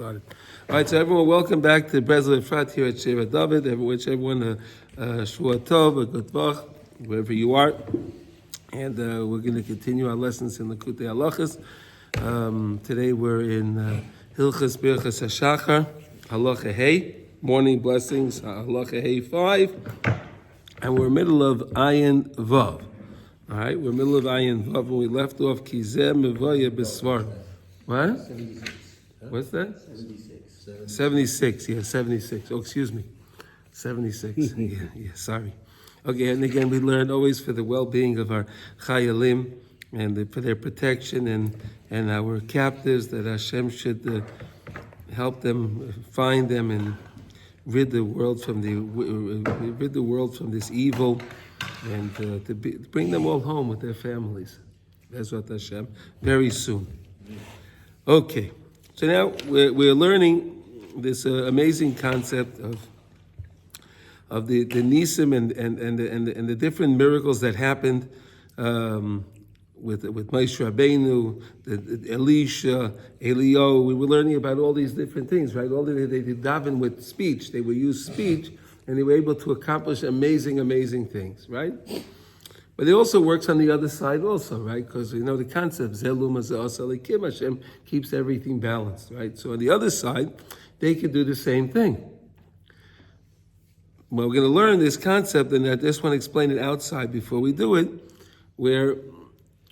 Started. All right, so everyone, welcome back to Breslov Efrat here at Sheva David. Wish everyone a Shua Tov, a good Vach, wherever you are. And we're going to continue our lessons in Likutey Halachos. Today we're in Hilchos Birchas HaShachar, Halacha Hey, morning blessings, Halacha Hey 5. And we're middle of Ayin Vav. All right, we're middle of Ayin Vav, and we left off Kizeh Mevoya Besvar. What? 76. What's that? 76. 76, yeah, 76. Oh, excuse me. 76. yeah, sorry. Okay, and again, we learn always for the well-being of our chayalim and for their protection and our captives, that Hashem should help them, find them, and rid the world from this evil, and to bring them all home with their families. That's what Hashem, very soon. Okay. So now we're learning this amazing concept of the nisim and the different miracles that happened with Moshe Rabbeinu, Elisha, Eliyahu. We were learning about all these different things, right? All they did daven with speech. They would use speech, and they were able to accomplish amazing things, right? But it also works on the other side also, right? Because we know the concept, Hashem keeps everything balanced, right? So on the other side, they could do the same thing. Well, we're going to learn this concept, and I just want to explain it outside before we do it, where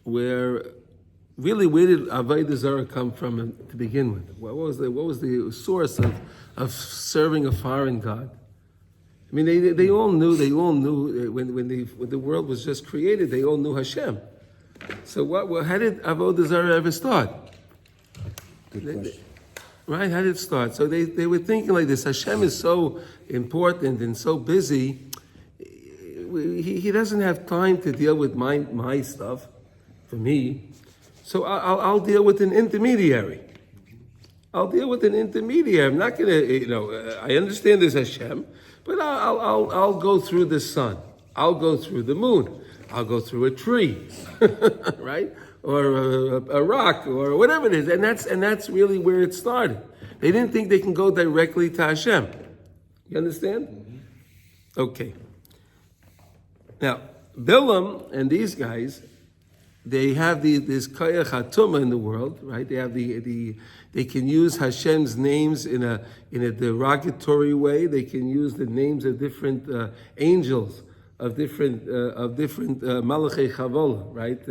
really, where did Avodah Zarah come from to begin with? What was the source of serving a foreign god? I mean, they all knew when the world was just created, they all knew Hashem. So how did Avodah Zarah ever start? Good question. Right? How did it start? So they were thinking like this: Hashem is so important and so busy. He doesn't have time to deal with my stuff for me. So I'll deal with an intermediary. I'm not going to, I understand there's Hashem, but I'll go through the sun. I'll go through the moon. I'll go through a tree, right? Or a rock, or whatever it is. And that's really where it started. They didn't think they can go directly to Hashem. You understand? Mm-hmm. Okay. Now, Bilam and these guys, they have this koyach hatuma in the world, right? They have they can use Hashem's names in a derogatory way. They can use the names of different angels, of different malachei chavola, right?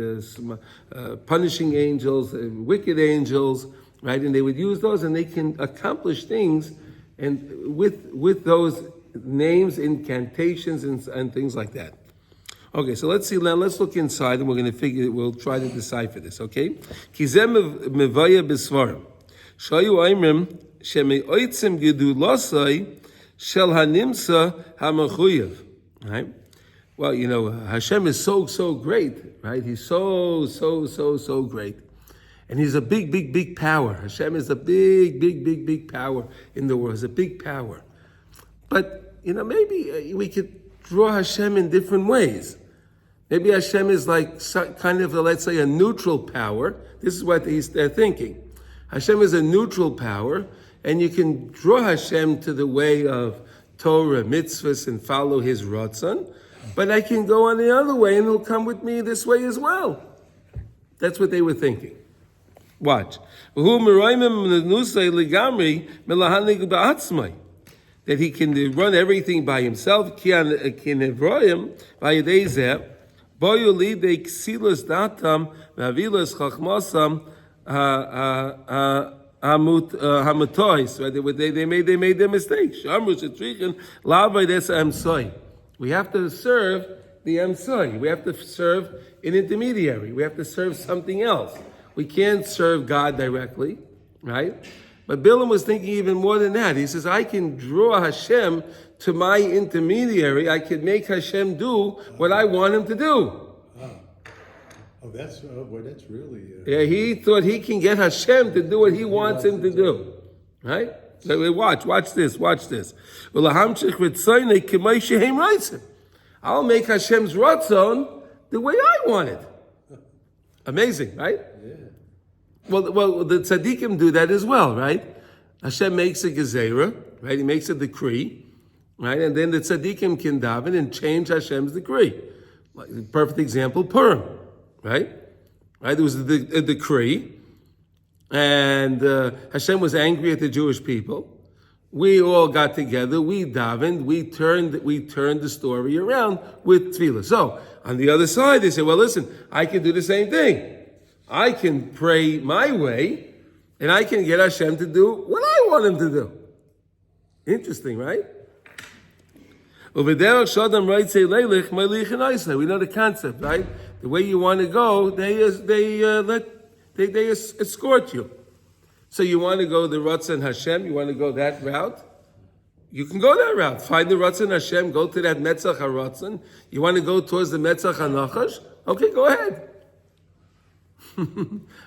Punishing angels, wicked angels, right? And they would use those, and they can accomplish things, and with those names, incantations and things like that. Okay, so let's see. Now let's look inside, and we'll try to decipher this. Okay, Kizem mevaya b'svarim shayu oimrim shemeoitzim gedulasai shel hanimsa hamachuyev. Right. Well, Hashem is so great, right? He's so great, and He's a big power. Hashem is a big power in the world. He's a big power, but maybe we could draw Hashem in different ways. Maybe Hashem is like kind of, let's say, a neutral power. This is what they're thinking. Hashem is a neutral power, and you can draw Hashem to the way of Torah, mitzvahs, and follow His ratzon. But I can go on the other way, and He'll come with me this way as well. That's what they were thinking. Watch. That He can run everything by Himself. They made their mistakes. We have to serve the Emsoy. We have to serve an intermediary. We have to serve something else. We can't serve God directly, right? But Bilam was thinking even more than that. He says, I can draw Hashem to my intermediary. I can make Hashem do what I want Him to do. That's really... Yeah, he thought he can get Hashem to do what He wants Him to do. Right? So watch this. I'll make Hashem's ratzon the way I want it. Amazing, right? Yeah. Well, the tzaddikim do that as well, right? Hashem makes a gezerah, right? He makes a decree, right? And then the tzaddikim can daven and change Hashem's decree. Like the perfect example, Purim, right? Right? There was a decree, and Hashem was angry at the Jewish people. We all got together, we davened, we turned the story around with tefillah. So, on the other side, they say, well, listen, I can do the same thing. I can pray my way, and I can get Hashem to do what I want him to do. Interesting, right? We know the concept, right? The way you want to go, they escort you. So you want to go the Ratzon Hashem, you want to go that route? You can go that route. Find the Ratzon Hashem, go to that Metzach HaRatzon. You want to go towards the Metzach HaNachash? Okay, go ahead.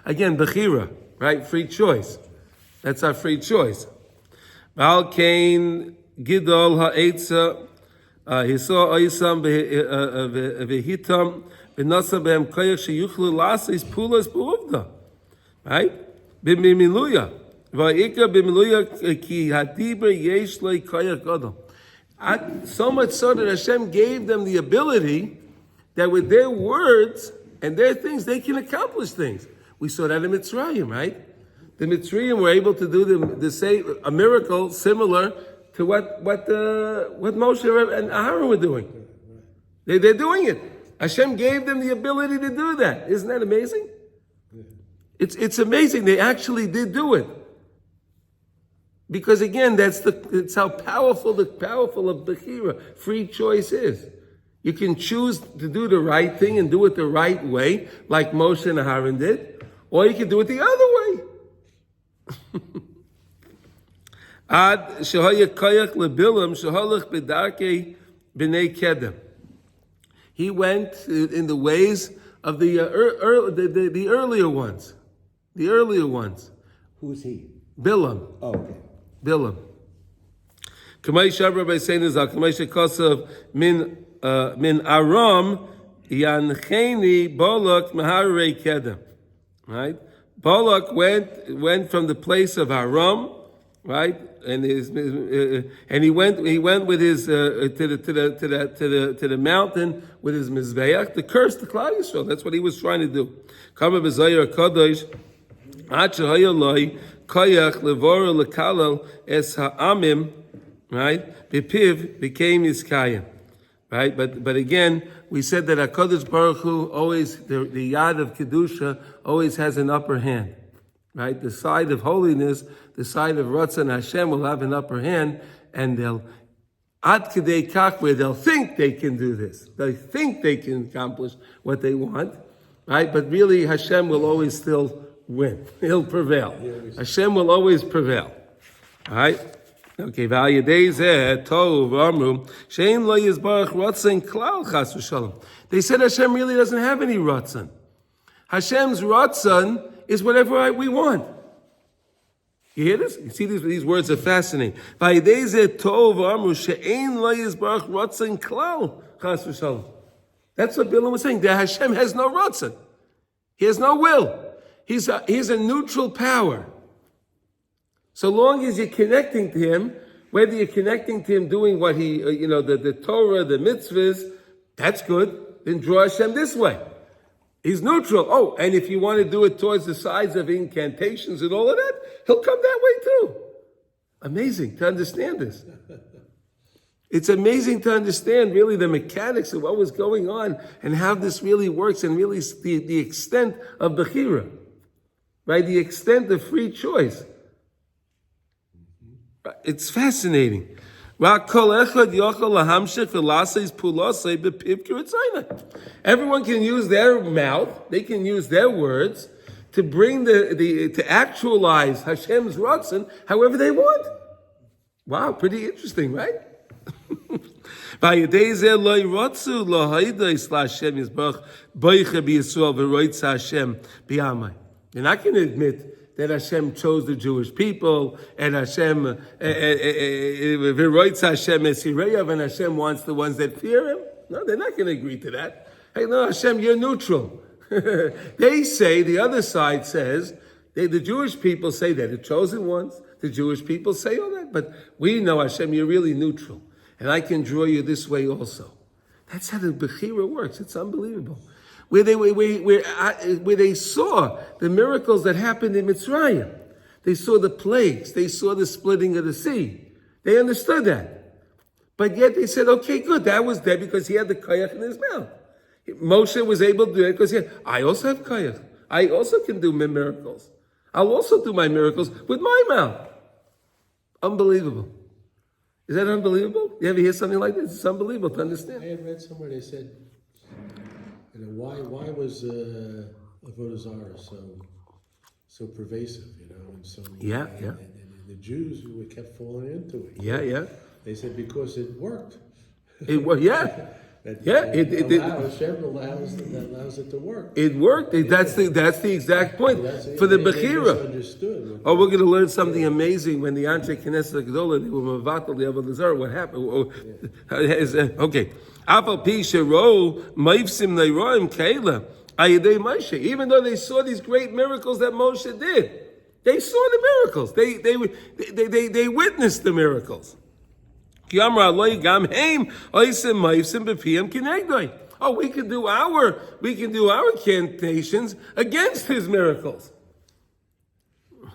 Again, Bechira, right? Free choice. That's our free choice. Val Kain Gidol Ha'etza Hiso Oisam Vehitam Benasa Behem Koyach Sheyuchlu Lasis Pulas Buuvda. Right? B'miluya. Va'ika b'miluya ki hadiber yesh lo koyach gadol. So much so that Hashem gave them the ability that with their words and their things, they can accomplish things. We saw that in Mitzrayim, right? The Mitzrayim were able to do a miracle similar to what Moshe and Aaron were doing. They're doing it. Hashem gave them the ability to do that. Isn't that amazing? It's amazing. They actually did do it. Because again, it's how powerful of Bechira, free choice is. You can choose to do the right thing and do it the right way, like Moshe and Aaron did, or you can do it the other way. Ad shehaya koyach lebilam sheholach bedarkei b'nei kedem. He went in the ways of the earlier ones. The earlier ones. Who's he? Bilam. Oh, okay. Bilam. Kamay Shabra by saying is Kamay Shekosav min Aram Yancheni Bolak Maharei Kedem. Right? Bolak went from the place of Aram, right? And he went with his to the mountain with his mizbeach to curse the Klal Yisrael. That's what he was trying to do. Kama b'Zayir Kadosh Ad shehaya loy koyach levora lekalal es ha'amim, right? Bepiv became Yiskayim, right? But again, we said that HaKadosh Baruch Hu always, the yad of Kedusha always has an upper hand, right? The side of holiness, the side of Ratzon Hashem will have an upper hand, and they'll ad kedei kach, where they'll think they can do this. They think they can accomplish what they want, right? But really Hashem will always still win. He'll prevail. Hashem will always prevail. All right? Okay, they said Hashem really doesn't have any ratzon. Hashem's ratzon is whatever we want. You hear this? You see these words are fascinating. That's what Bilam was saying. That Hashem has no ratzon. He has no will. He's a neutral power. So long as you're connecting to him, whether you're connecting to him doing what he, the Torah, the mitzvahs, that's good. Then draw Hashem this way. He's neutral. Oh, and if you want to do it towards the sides of incantations and all of that, he'll come that way too. Amazing to understand this. It's amazing to understand really the mechanics of what was going on and how this really works and really the extent of Bechira, right? The extent of free choice. It's fascinating. Everyone can use their mouth, they can use their words to bring to actualize Hashem's ratzon however they want. Wow, pretty interesting, right? They're not going to admit that Hashem chose the Jewish people, and Hashem, and Hashem wants the ones that fear Him. No, they're not going to agree to that. Hey, no, Hashem, you're neutral. They say, the other side says, the Jewish people say they're the chosen ones, The Jewish people say all that, but we know, Hashem, you're really neutral. And I can draw you this way also. That's how the Bechira works. It's unbelievable. Where they saw the miracles that happened in Mitzrayim. They saw the plagues. They saw the splitting of the sea. They understood that. But yet they said, okay, good, that was there because he had the koyach in his mouth. Moshe was able to do it because I also have koyach. I also can do miracles. I'll also do my miracles with my mouth. Unbelievable. Is that unbelievable? You ever hear something like this? It's unbelievable to understand. I had read somewhere they said, why was Avodah Zarah so pervasive, and so and the Jews who kept falling into it. Yeah. They said because it worked. It was Hashem allows it to work. It worked. That's the exact point for the Bechira. Oh, we're going to learn something amazing when the Anshe Knesset Gedolah, they were Mavatal, the Avodah Zarah. What happened? Okay. Afal pi shero ma'ifsim neiroim keila ayidei Moshe. Even though they saw these great miracles that Moshe did, they saw the miracles. They witnessed the miracles. Oh, we can do our incantations against his miracles.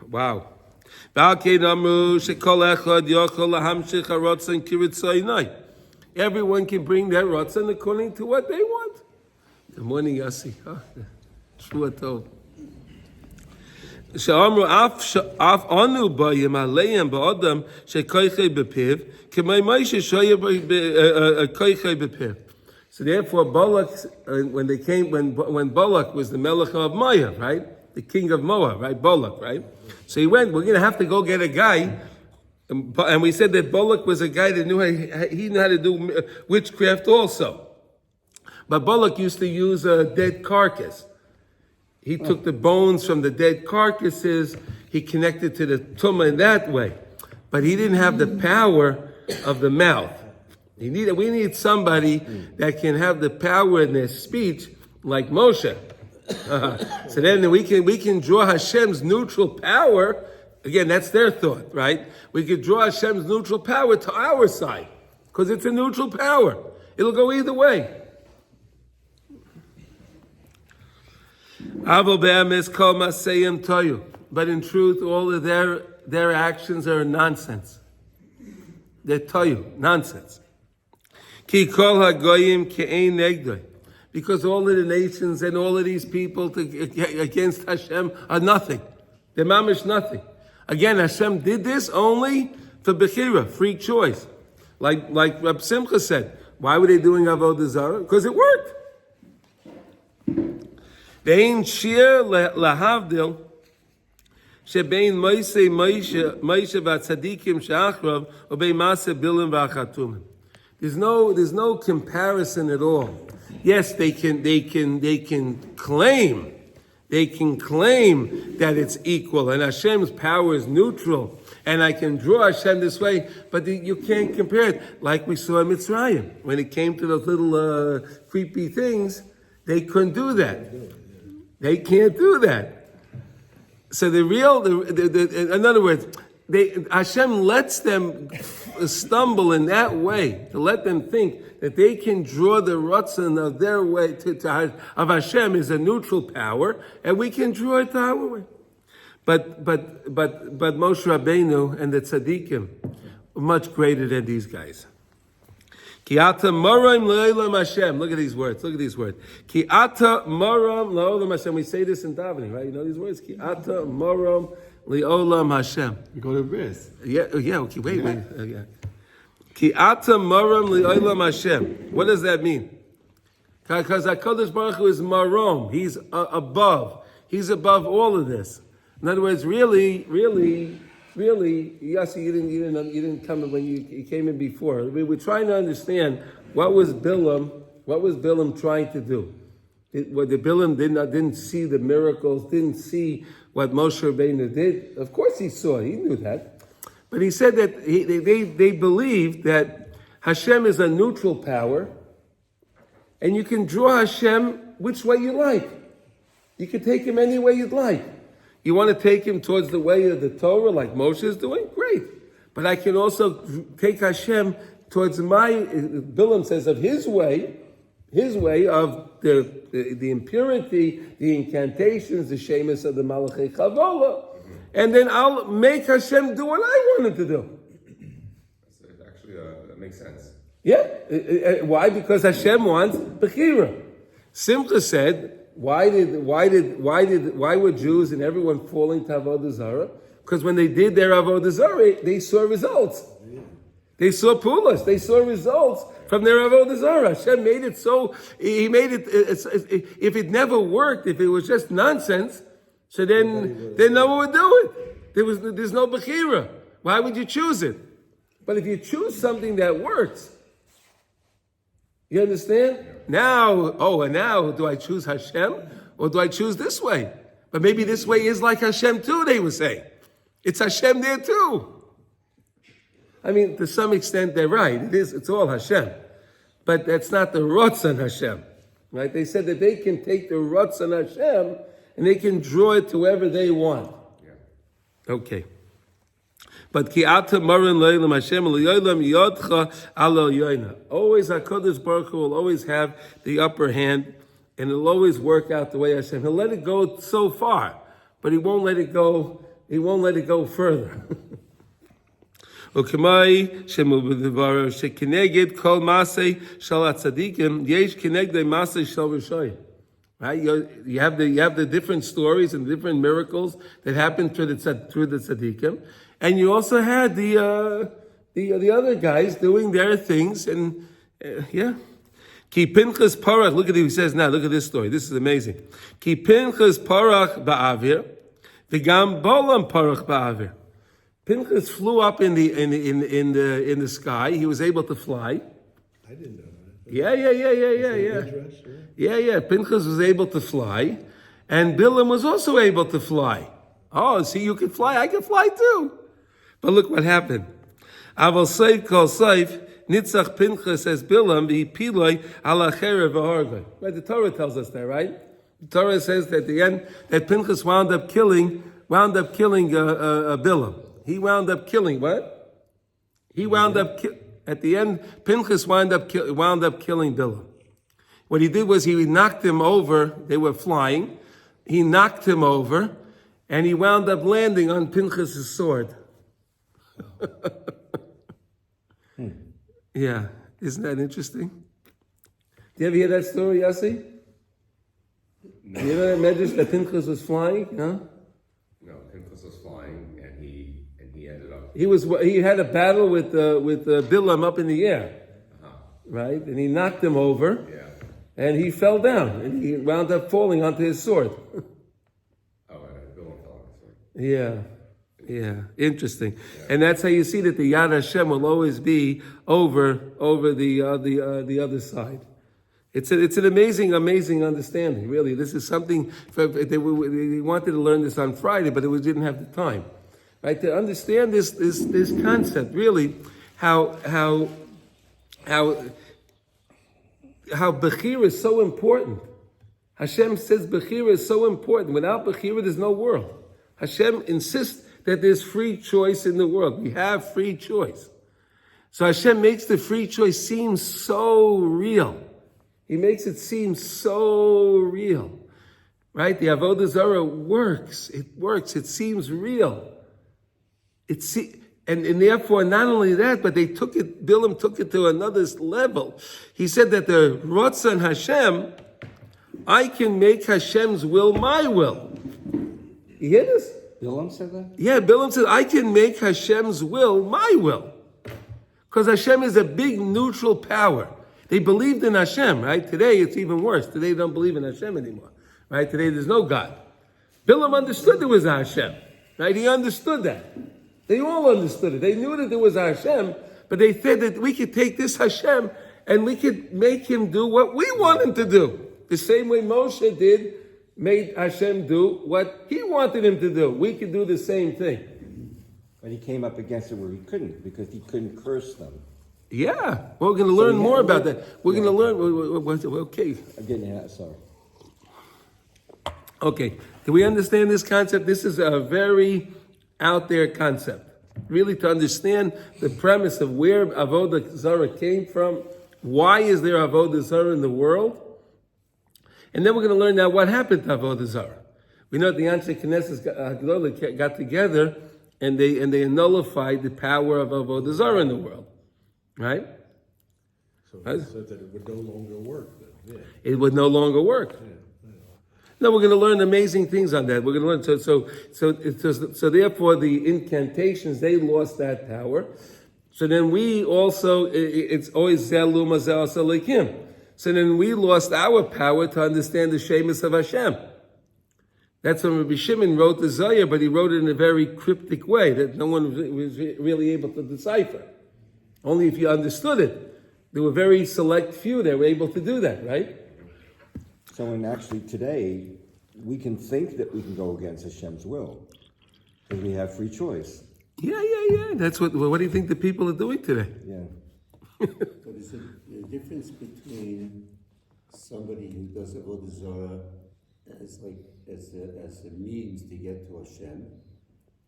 Wow. Everyone can bring their rotzen according to what they want. Good morning, Yossi. Shua Tov. שאמרו אף אנו באים עליהם באדם שכויכי בפיו, כמי מוישה שהיה כויכי בפיו. So therefore, Balak, when Balak was the Melech of Moab, right? The king of Moab, right? Balak, right? So he went, we're going to have to go get a guy. And we said that Balak was a guy that knew how to do witchcraft also. But Balak used to use a dead carcass. He took the bones from the dead carcasses, he connected to the tumah in that way. But he didn't have the power of the mouth. We need somebody that can have the power in their speech like Moshe. So then we can draw Hashem's neutral power. Again, that's their thought, right? We could draw Hashem's neutral power to our side. Because it's a neutral power. It'll go either way. But in truth, all of their actions are nonsense. They're toyu, nonsense. Because all of the nations and all of these people against Hashem are nothing. They're mamish nothing. Again, Hashem did this only for Bechira, free choice. Like Rab Simcha said, why were they doing Avodah Zarah? Because it worked. Bein shir lahavdil shebein Moshe v'atzadikim she'achrav or bein Maaseh bilim v'achatumim. There's no comparison at all. Yes, they can claim that it's equal and Hashem's power is neutral and I can draw Hashem this way, but you can't compare it like we saw in Mitzrayim. When it came to those little creepy things, they couldn't do that. They can't do that. So in other words, Hashem lets them stumble in that way, to let them think that they can draw the ratzon of their way of Hashem is a neutral power, and we can draw it our way. But Moshe Rabbeinu and the tzaddikim were much greater than these guys. Ki ata moram le'olam Hashem. Look at these words. Ki ata moram le'olam Hashem. We say this in davening, right? You know these words? Ki ata moram le'olam Hashem. You go to Bris. Yeah. Okay. Wait. Yeah. Ki ata moram le'olam Hashem. What does that mean? Because HaKadosh Baruch Hu is marom. He's above. He's above all of this. In other words, really, Yossi, you didn't come in when you came in before. We were trying to understand what was Bilam trying to do. What the Bilam didn't see the miracles, didn't see what Moshe Rabbeinu did. Of course he saw, he knew that. But he said that they believed that Hashem is a neutral power, and you can draw Hashem which way you like. You can take him any way you'd like. You want to take him towards the way of the Torah like Moshe is doing? Great. But I can also take Hashem towards Bilam says, of his way of the impurity, the incantations, the shemus of the Malachei Chavola, and then I'll make Hashem do what I want him to do. Actually, that makes sense. Yeah. Why? Because Hashem wants Bechira. Simcha said, why were Jews and everyone falling to Avodah Zarah? Because when they did their Avodah Zarah, they saw results. They saw pulas. They saw results from their Avodah Zarah. Hashem made it so, He made it, if it never worked, if it was just nonsense, so then no one would do it. There's no Bechira. Why would you choose it? But if you choose something that works, you understand? Now do I choose Hashem or do I choose this way? But maybe this way is like Hashem too, they would say. It's Hashem there too. I mean, to some extent they're right. It's all Hashem. But that's not the Ratzon Hashem. Right? They said that they can take the Ratzon Hashem and they can draw it to wherever they want. Yeah. Okay. But ki ata marin leilam Hashem le'yolam yodcha alo yoina. Always HaKadosh Baruch Hu will always have the upper hand, and it'll always work out the way Hashem. He'll let it go so far, but He won't let it go. He won't let it go further. Ukemai shemu b'devar shekineged kol masei shal tzadikim yesh kinegdei masei shal rishoyim. Right? You have the different stories and different miracles that happened through the tzaddikim. And you also had the other guys doing their things, and Ki Pinchas Parach. Look at what he says now. Look at this story. This is amazing. Ki Pinchas Parach ba'avir, v'gam Bolam Parach ba'avir. Pinchas flew up in the sky. He was able to fly. I didn't know that. Yeah. Pinchas was able to fly, and Bilam was also able to fly. Oh, see, you can fly. I can fly too. But look what happened. Aval seif kol seif nitzach Pinchas as Bilam v'hipiloi ala cherev v'hargoi. Right, the Torah tells us that, right? The Torah says that at the end that Pinchas wound up killing Bilam. He wound up killing what? At the end, Pinchas wound up killing Bilam. What he did was he knocked him over. They were flying. He knocked him over, and he wound up landing on Pinchas' sword. Yeah, isn't that interesting? Do you ever hear that story, Yossi? No. You ever imagine that Pinchas was flying? No? No, Pinchas was flying, and he ended up. He had a battle with Bilam up in the air, right? And he knocked him over, and he fell down, and he wound up falling onto his sword. Bilam fell on his sword. Yeah, interesting. Yeah. And that's how you see that the Yad Hashem will always be over the other side. It's an amazing understanding. Really, this is something. They wanted to learn this on Friday, but we didn't have the time. Right, to understand this concept, really, how Bechira is so important. Hashem says Bechira is so important. Without Bechira, there's no world. Hashem insists that there's free choice in the world. We have free choice. So Hashem makes the free choice seem so real. He makes it seem so real. Right? The Avodah Zarah works. It works. It seems real. And therefore, not only that, but Bilam took it to another level. He said that the Ratzon Hashem, I can make Hashem's will my will. You hear this? Bilam said that? Yeah, Bilam said, I can make Hashem's will my will. Because Hashem is a big neutral power. They believed in Hashem, right? Today it's even worse. Today they don't believe in Hashem anymore. Right? Today there's no God. Bilam understood there was a Hashem. Right? He understood that. They all understood it. They knew that there was a Hashem, but they said that we could take this Hashem and we could make him do what we want him to do. The same way Moshe made Hashem do what he wanted him to do. We could do the same thing. But he came up against it where he couldn't, because he couldn't curse them. Yeah, we're going to learn more about that. We're going to learn. Okay. I'm getting sorry. Okay, do we understand this concept? This is a very out there concept. Really, to understand the premise of where Avodah Zarah came from, why is there Avodah Zarah in the world? And then we're going to learn now what happened to Avodah Zarah. We know that the Anshe Knesset got together and they nullified the power of Avodah Zarah in the world. Right? So it said that it would no longer work then. Yeah. It would no longer work. No, we're going to learn amazing things on that. We're going to learn. So therefore, the incantations, they lost that power. So then we also, it's always Zelu Mazel Salikim. So then we lost our power to understand the Shemus of Hashem. That's when Rabbi Shimon wrote the Zohar, but he wrote it in a very cryptic way that no one was really able to decipher. Only if you understood it. There were very select few that were able to do that, right? So, and actually today, we can think that we can go against Hashem's will, because we have free choice. Yeah. That's what do you think the people are doing today? Yeah. But is it the difference between somebody who does Avodah Zarah as a means to get to Hashem,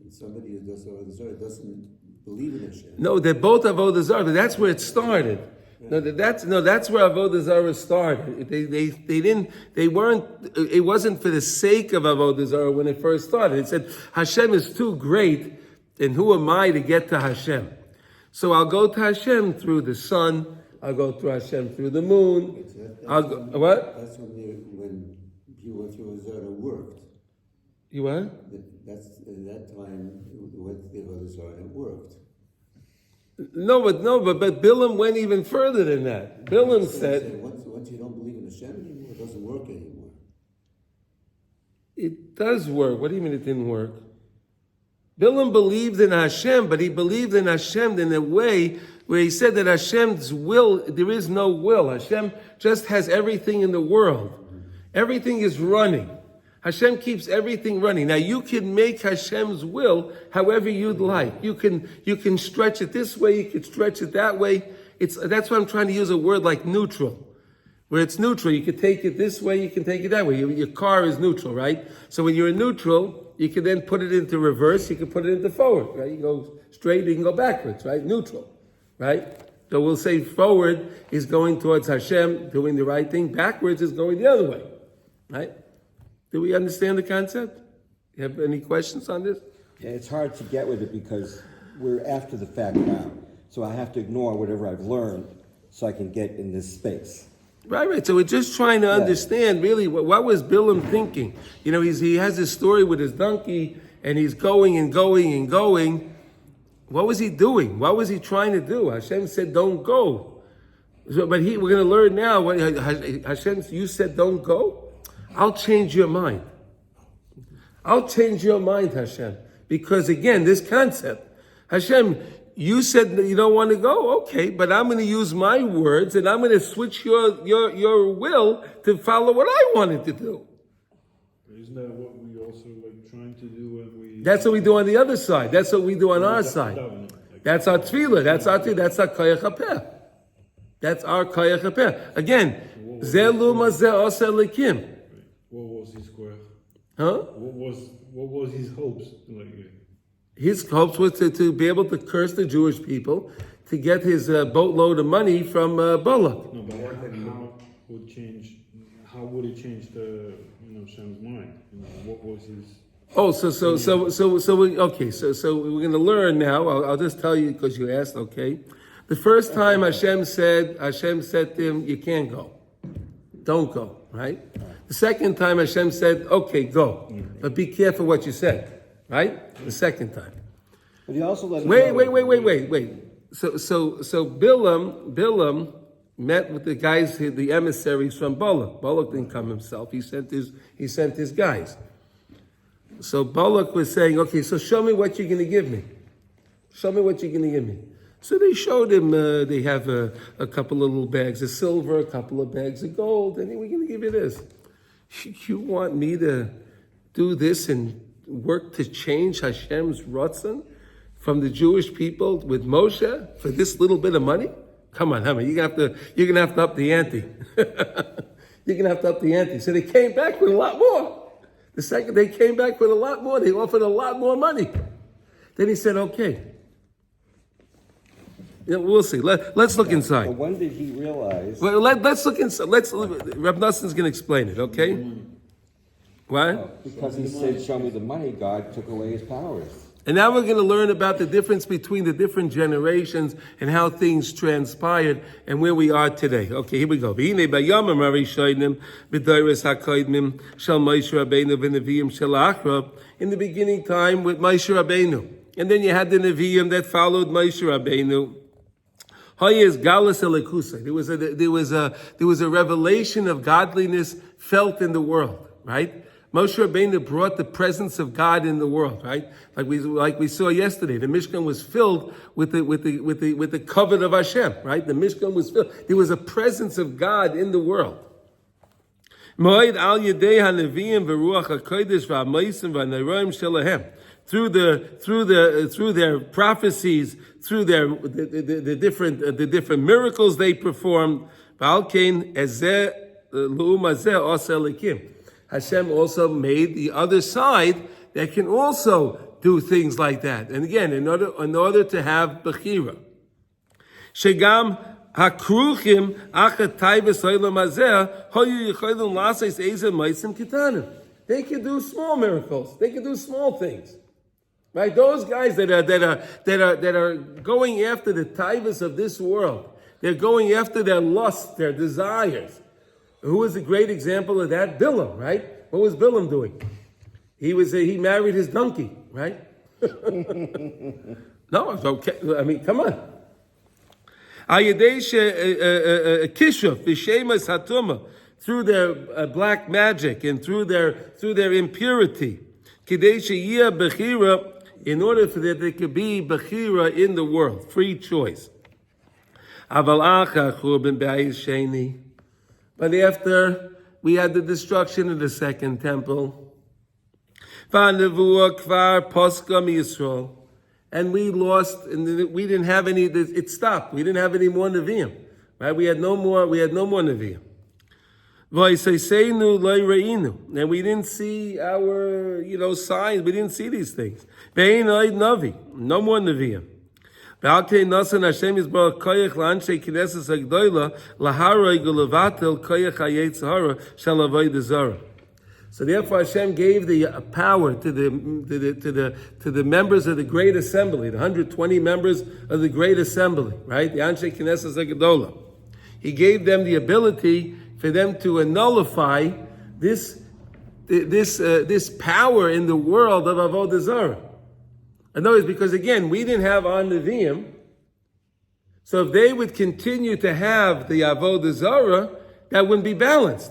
and somebody who does Avodah Zarah doesn't believe in Hashem? No, they're both Avodah Zarah. That's where it started. No, that's where Avodah Zarah started. It wasn't for the sake of Avodah Zarah when it first started. It said, Hashem is too great, and who am I to get to Hashem? So I'll go to Hashem through the sun, I'll go to Hashem through the moon. What? That's when you went through Zarah worked. You what? That's at that time when the Avodah Zarah worked. No, but Bilam went even further than that. Bilam said, once you don't believe in Hashem anymore, it doesn't work anymore. It does work. What do you mean it didn't work? Bilam believed in Hashem, but he believed in Hashem in a way where he said that Hashem's will, there is no will. Hashem just has everything in the world. Everything is running. Hashem keeps everything running. Now you can make Hashem's will however you'd like. You can stretch it this way, you can stretch it that way. That's why I'm trying to use a word like neutral. Where it's neutral, you can take it this way, you can take it that way. Your car is neutral, right? So when you're in neutral, you can then put it into reverse, you can put it into forward, right? You go straight, you can go backwards, right? Neutral, right? So we'll say forward is going towards Hashem, doing the right thing. Backwards is going the other way, right? Do we understand the concept? You have any questions on this? Yeah, it's hard to get with it because we're after the fact now. So I have to ignore whatever I've learned so I can get in this space. Right. So we're just trying to understand really what was Bilam thinking. You know, he has this story with his donkey and he's going and going and going. What was he doing? What was he trying to do? Hashem said, don't go. So, but we're going to learn now what Hashem, you said, don't go. I'll change your mind. I'll change your mind, Hashem. Because again, this concept, Hashem, you said that you don't want to go, okay, but I'm going to use my words and I'm going to switch your will to follow what I wanted to do. Isn't that what we also trying to do when we... That's what we do on the other side. That's what we do on our side. That's our tefillah. That's our koyach hapeh. That's our koyach hapeh. Again, zelu mazeh oseh likim. What was his square? Huh? What was his hopes? His hopes was to be able to curse the Jewish people to get his boatload of money from Balak. No, but how would it change the Shem's mind? What was his? Oh, so we're going to learn now. I'll just tell you because you asked. Okay, the first time Hashem said to him, "You can't go, don't go." Right. The second time Hashem said, "Okay, go, but be careful what you said." Right? The second time. But he also let him Wait. So Bilam met with the guys, the emissaries from Balak. Balak didn't come himself. He sent his guys. So Balak was saying, okay, so show me what you're going to give me. Show me what you're going to give me. So they showed him, they have a couple of little bags of silver, a couple of bags of gold, and we're going to give you this. You want me to do this and work to change Hashem's ratzon from the Jewish people with Moshe for this little bit of money? Come on, you're gonna have to up the ante. You're gonna have to up the ante. So they came back with a lot more. The second they came back with a lot more, they offered a lot more money. Then he said, okay. We'll see. Let's look inside. But when did he realize? Well, let's look inside. Reb Noson's going to explain it, okay? What? Because he said, show me the money, God took away his powers. And now we're going to learn about the difference between the different generations and how things transpired and where we are today. Okay, here we go. In the beginning time with Moshe Rabbeinu. And then you had the Nevi'im that followed Moshe Rabbeinu. There was a revelation of godliness felt in the world, right? Moshe Rabbeinu brought the presence of God in the world, right? Like we saw yesterday, the Mishkan was filled with the covet of Hashem, right? The Mishkan was filled. There was a presence of God in the world. Through their prophecies, through the different miracles they performed, Hashem also made the other side that can also do things like that. And again, in order to have bechira, shegam hakruchim achat taivas olam hazeh hoyu yicholim lasos ezer meisim kitanim. They can do small miracles. They can do small things. Right, those guys that are going after the taivas of this world, they're going after their lust, their desires. Who is a great example of that? Bilam, right? What was Bilam doing? He married his donkey, right? No, it's okay. I mean, come on. Through their black magic and through their impurity. In order for that there could be bechira in the world, free choice. But after we had the destruction of the second temple, and we lost, and we didn't have any. It stopped. We didn't have any more neviim. Right? We had no more neviim. And we didn't see our, signs. We didn't see these things. No more neviim. So therefore Hashem gave the power to the members of the Great Assembly, the 120 members of the Great Assembly, right? The Anshe Knesset Hagadola. He gave them the ability for them to nullify this power in the world of Avodah Zarah. In other words, because again, we didn't have our Nevi'im, so if they would continue to have the Avodah Zarah, that wouldn't be balanced.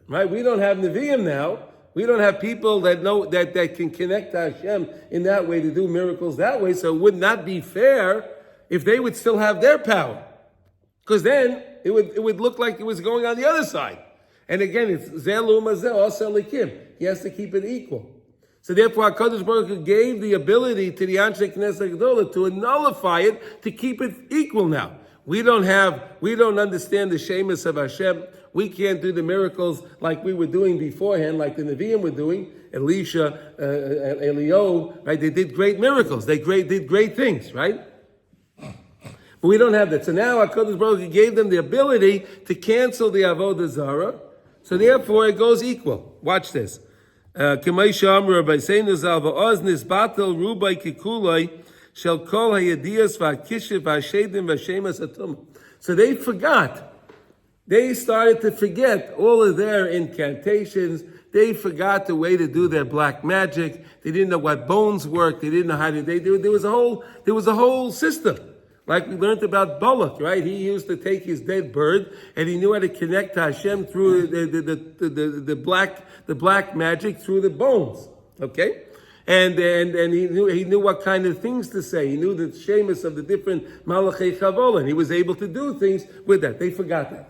Right? We don't have Nevi'im now. We don't have people that know that can connect to Hashem in that way, to do miracles that way, so it would not be fair if they would still have their power. Because then it would look like it was going on the other side. And again, it's Zelu Mazeh Osel Likim. He has to keep it equal. So therefore, HaKadosh Baruch Hu gave the ability to the Anshe Knesset Gedolah to nullify it, to keep it equal now. We don't understand the shemus of Hashem. We can't do the miracles like we were doing beforehand, like the Nevi'im were doing. Elisha, Elio, right? They did great miracles. They did great things, right? But we don't have that. So now HaKadosh Baruch Hu gave them the ability to cancel the Avodah Zarah. So therefore, it goes equal. Watch this. So they forgot. They started to forget all of their incantations. They forgot the way to do their black magic. They didn't know what bones worked. They didn't know how to. There was a whole system. Like we learned about Balak, right? He used to take his dead bird and he knew how to connect to Hashem through the black magic through the bones. Okay? And he knew what kind of things to say. He knew the shemus of the different Malachei Chavola, and he was able to do things with that. They forgot that.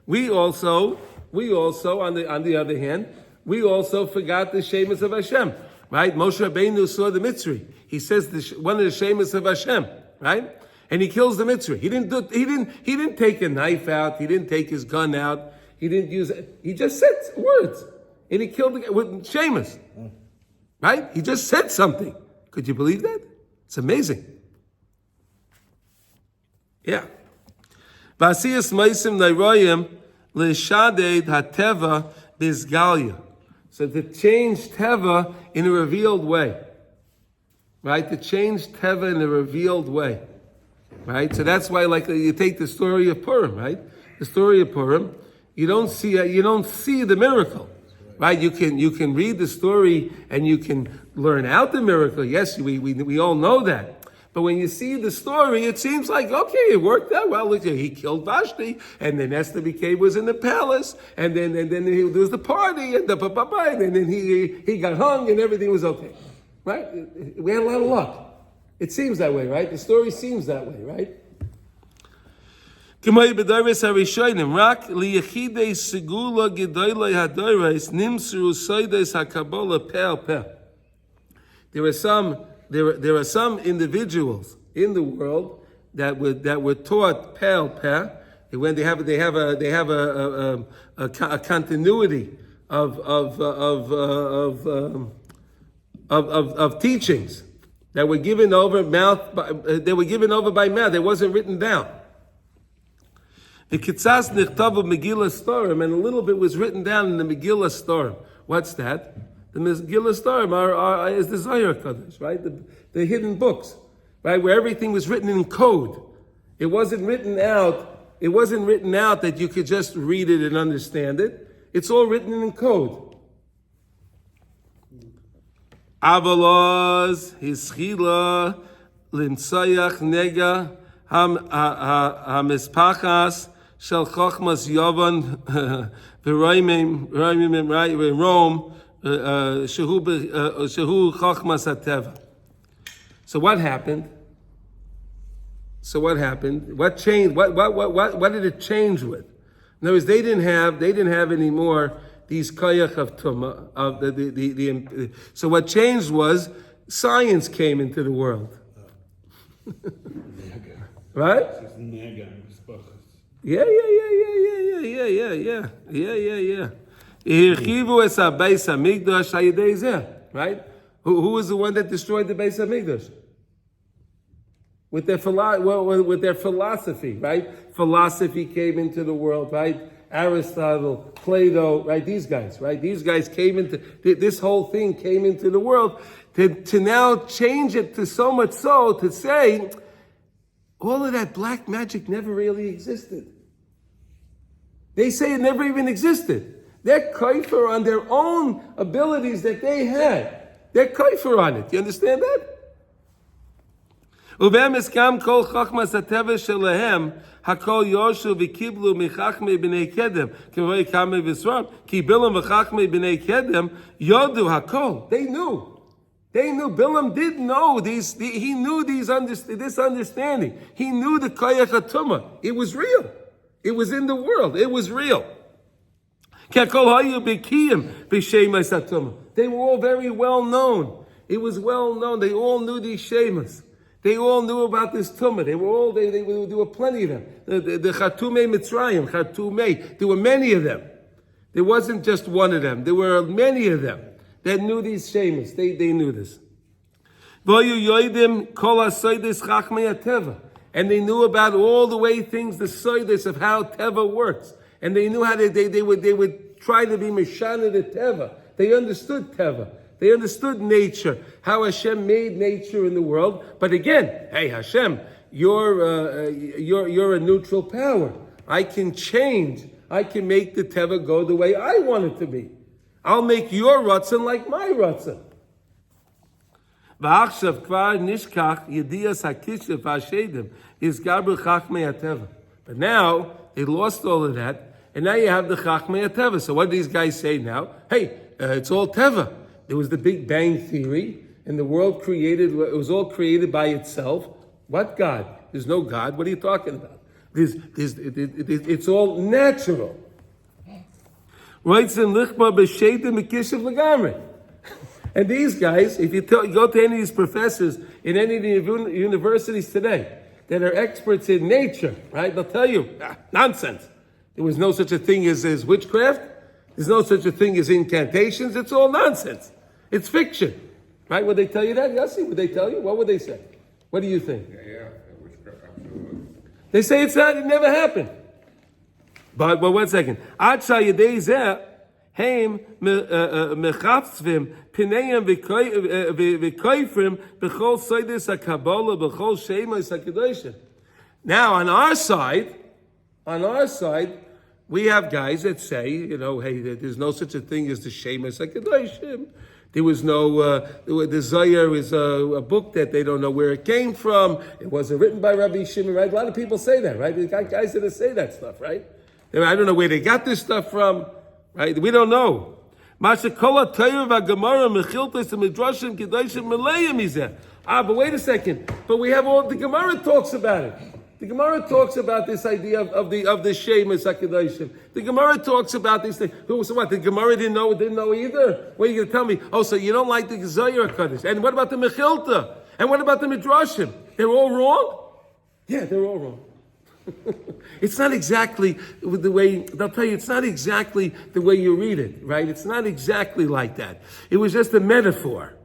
We also, on the other hand, we also forgot the shemus of Hashem, right? Moshe Rabbeinu saw the Mitzri. He says one of the shemus of Hashem, right? and he kills the Mitzri. He didn't take a knife out. He didn't take his gun out. He didn't use it. He just said words, and he killed the guy with Sheamus. Right? He just said something. Could you believe that? It's amazing. Yeah. Vasiyas meisim nairoyim l'shaded hateva bizgalia. So to change teva in a revealed way. Right? To change teva in a revealed way. Right? So that's why, like, you take the story of Purim, right? The story of Purim, you don't see the miracle. Right? You can read the story and you can learn out the miracle. Yes, we all know that. But when you see the story, it seems like, okay, it worked out well. Look, he killed Vashti, and then Esther was in the palace, and then there was the party, and and then he got hung, and everything was okay. Right? We had a lot of luck. It seems that way, right? The story seems that way, right? There are some individuals in the world that were taught peh peh. When they have a continuity of teachings that were given over by mouth. It wasn't written down. The Kitzas Nichtav of Megillah Storim, and a little bit was written down in the Megillah Storim. What's that? The Megillah Storim is the Zohar Kodesh, right? The hidden books, right? Where everything was written in code. It wasn't written out. It wasn't written out that you could just read it and understand it. It's all written in code. Avalos, Hischila, Limsayach, Nega, Hamispachas, Shel Chochmas Yovan, V'Roimim, Rome, Shehu Chochmas Hateva. So what happened? What changed? What did it change with? In other words, they didn't have anymore these koyach of tumah of the. So what changed was science came into the world. Right? Yeah. Right? Who was the one that destroyed the Beis Hamikdash? With their philosophy, right? Philosophy came into the world, right? Aristotle, Plato, right? These guys, right? These guys came into, this whole thing came into the world to now change it to so much so to say, all of that black magic never really existed. They say it never even existed. They're kaifer on their own abilities that they had. They're kaifer on it. You understand that? ובהם הסכם כל חוכמת הטבע שלהם, הכל יושו וקיבלו מחכמי בני קדם, כמו כמה וסרם, כי בלעם וחכמי בני קדם יודו הכל. They knew. Bilam did know these. He knew this understanding. He knew the koyach hatumah. It was real. It was in the world. It was real. They were all very well known. It was well known. They all knew these shemas. They all knew about this tumah. There were plenty of them. The Chatumei Mitzrayim, Chatumei. There were many of them. There wasn't just one of them. There were many of them that knew these shemas. They knew this. And they knew about all the way things, the soides of how teva works. And they knew how they would try to be mishana the teva. They understood teva. They understood nature, how Hashem made nature in the world. But again, hey Hashem, you're a neutral power. I can change. I can make the teva go the way I want it to be. I'll make your ratzon like my ratzon. But now they lost all of that, and now you have the chachmei teva. So what do these guys say now? Hey, it's all teva. There was the Big Bang Theory, and the world it was all created by itself. What God? There's no God. What are you talking about? It's all natural. And these guys, if you go to any of these professors in any of the universities today, that are experts in nature, right? They'll tell you, nonsense. There was no such a thing as witchcraft. There's no such a thing as incantations. It's all nonsense. It's fiction, right? Would they tell you that? Yossi, would they tell you? What would they say? What do you think? Yeah, witchcraft, absolutely. They say it's not, it never happened. But 1 second. Ad shayidei zeh, heim mechatzvim, pineim v'koifrim, b'chol soidis ha'kabbalah, b'chol sheimos ha'kedoshim. Now, on our side, we have guys that say, hey, there's no such a thing as the sheimos ha'kedoshim. There was no, the Zohar is a book that they don't know where it came from. It wasn't written by Rabbi Shimon, right? A lot of people say that, right? There's guys that say that stuff, right? I don't know where they got this stuff from, right? We don't know. But wait a second. But we have all, the Gemara talks about it. The Gemara talks about this idea of the Shemus HaKadoshim. The Gemara talks about these things. So what? The Gemara didn't know either? What are you going to tell me? Oh, so you don't like the Zohar HaKadosh? And what about the Mechilta? And what about the Midrashim? They're all wrong? Yeah, they're all wrong. It's not exactly the way, they'll tell you, it's not exactly the way you read it, right? It's not exactly like that. It was just a metaphor,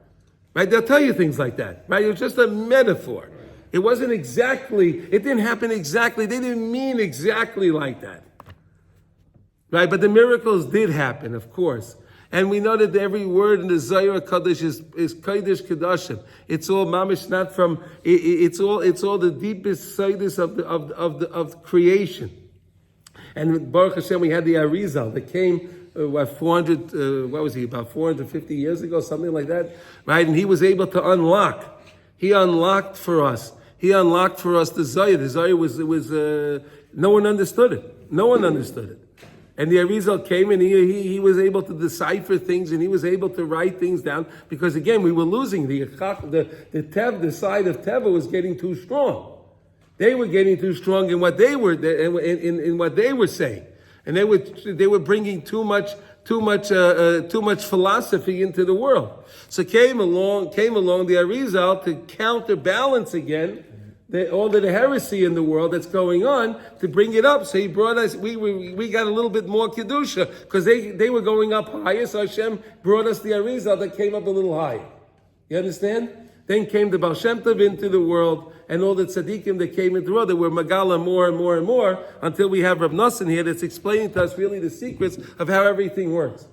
right? They'll tell you things like that, right? It was just a metaphor. It wasn't exactly, it didn't happen exactly, they didn't mean exactly like that. Right? But the miracles did happen, of course. And we know that every word in the Zohar Kodesh is Kodesh Kodashim. It's all mamish, not from, it's all the deepest sidus of creation. And Baruch Hashem, we had the Arizal that came, about 450 years ago, something like that, right? And he was able to unlock. He unlocked for us the Zohar. The Zohar was no one understood it. No one understood it. And the Arizal came and he was able to decipher things and he was able to write things down because again, we were losing the side of Teva was getting too strong. They were getting too strong in what they were, in what they were saying. And they were bringing too much philosophy into the world. So came along the Arizal to counterbalance again all the heresy in the world that's going on, to bring it up. So he brought us, we got a little bit more Kedusha, because they were going up higher, so Hashem brought us the Arizal that came up a little higher. You understand? Then came the Baal Shem Tov into the world, and all the tzaddikim that came into the world, that were Magala more and more and more, until we have Rav Nosson here that's explaining to us really the secrets of how everything works.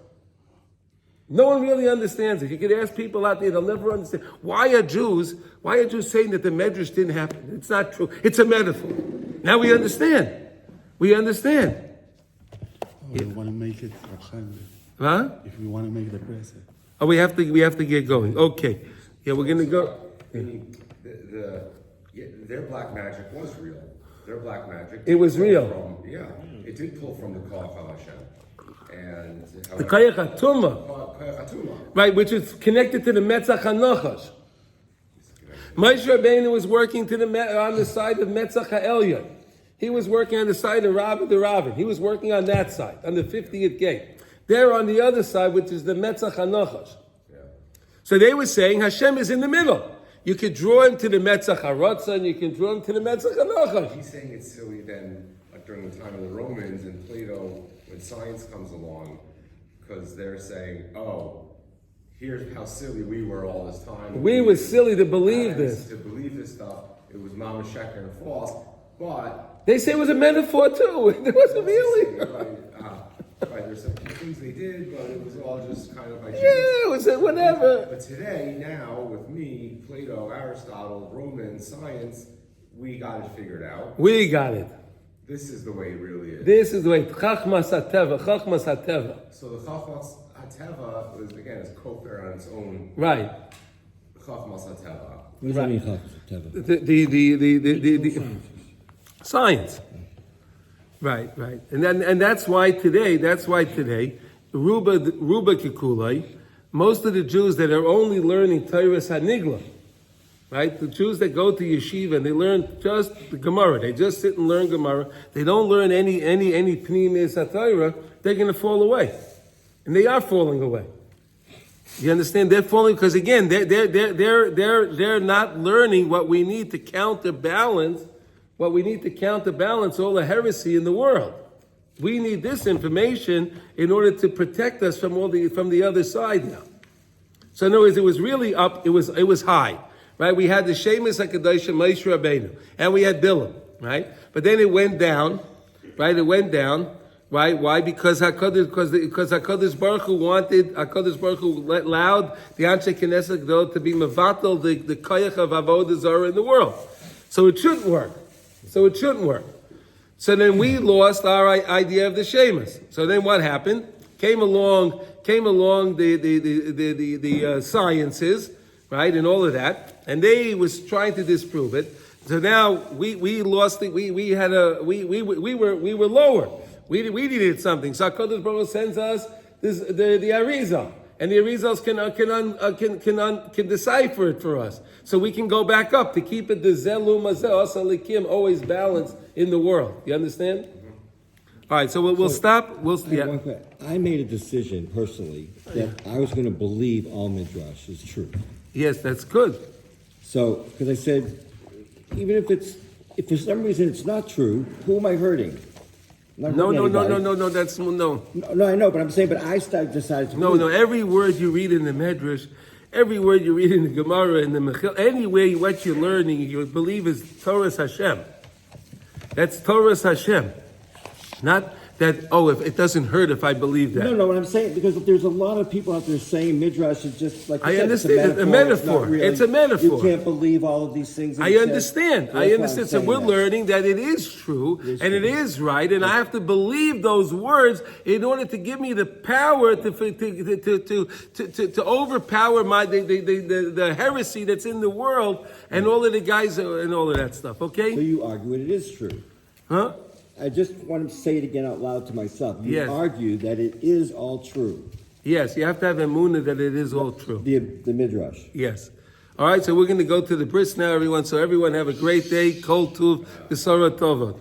No one really understands it. You could ask people out there, they'll never understand. Why are Jews saying that the Medrash didn't happen? It's not true. It's a metaphor. Now we understand. We understand. We want to make it Huh? if we want to make the present. Oh, we have to get going. Okay. Yeah, we're gonna go. Their black magic was real. Their black magic. It was real. It did pull from the Koach HaShem. And The Koach HaTumah. Right, which is connected to the Metzach HaNachash. Moshe Rabbeinu was working on the side of Metzach HaElyon. He was working on the side of Rabbi the Rabbin. He was working on that side, on the 50th gate. They're on the other side, which is the Metzach HaNachash. So they were saying Hashem is in the middle. You could draw him to the Metzach HaRatzah, and you can draw him to the Metzach HaNachash. He's saying it's silly then, like during the time of the Romans and Plato, when science comes along, because they're saying, oh, here's how silly we were all this time. We were silly to believe this. To believe this stuff, it was mama sheker and false, but... They say it was a metaphor too. It wasn't really. Right, there's some things they did, but it was all just kind of like... Yeah, it was whatever. But today, now, with me, Plato, Aristotle, Roman, science, we got it figured out. We got it. This is the way it really is. This is the way. Chachmas HaTeva. So the Chachmas HaTeva is, again, is kofar on its own. Right. Chachmas HaTeva. What does that mean, Halachos? The science. Right. And that's why today, Ruba Kikulai, most of the Jews that are only learning Torah Hanigla, right? The Jews that go to yeshiva and they learn just the Gemara, they just sit and learn Gemara, they don't learn any Pnimis HaTorah, they're going to fall away. And they are falling away. You understand? They're falling because again, they're not learning what we need to counterbalance what we need to counterbalance all the heresy in the world. We need this information in order to protect us from the other side now. So in other words, it was really up, it was high, right? We had the Shemus HaKadosh Moshe Rabbeinu, and we had Bilam, right? But then it went down, right? It went down, right? Why? Because HaKadosh Baruch Hu allowed the Anshe Knesset Gdol to be mevatel the koyach of Avodah Zarah in the world. So it shouldn't work. So then we lost our idea of the Shemus. So then what happened? Came along the sciences, right, and all of that, and they was trying to disprove it. So now we lost it. We were lower. We needed something. So HaKadosh Baruch Hu sends us the Arizal, and the Arizals can decipher it for us, so we can go back up to keep it the Zelu Mazeh Asalikim always balanced in the world. You understand? All right, so we'll stop. I made a decision personally that I was going to believe all midrash is true. Yes, that's good. So, because I said, even if for some reason it's not true, who am I hurting? I'm not hurting anybody. That's no. No, I know, but I'm saying, but I decided to. No. Every word you read in the Medrash, every word you read in the Gemara, in the Mechil, anywhere what you're learning, you believe is Torah's Hashem. That's Torah's Hashem. Not that, if it doesn't hurt if I believe that. No, what I'm saying, because there's a lot of people out there saying Midrash is just like I understand. It's a metaphor. It's a metaphor. You can't believe all of these things. I understand. So we're learning that it is true and it is right, and I have to believe those words in order to give me the power to overpower the heresy that's in the world and all of the guys and all of that stuff. Okay. So you argue it is true, huh? I just want to say it again out loud to myself. You argue that it is all true. Yes, you have to have emunah that it is all true. The Midrash. Yes. All right, so we're going to go to the bris now, everyone. So everyone have a great day. Kol tuv, b'sara tova.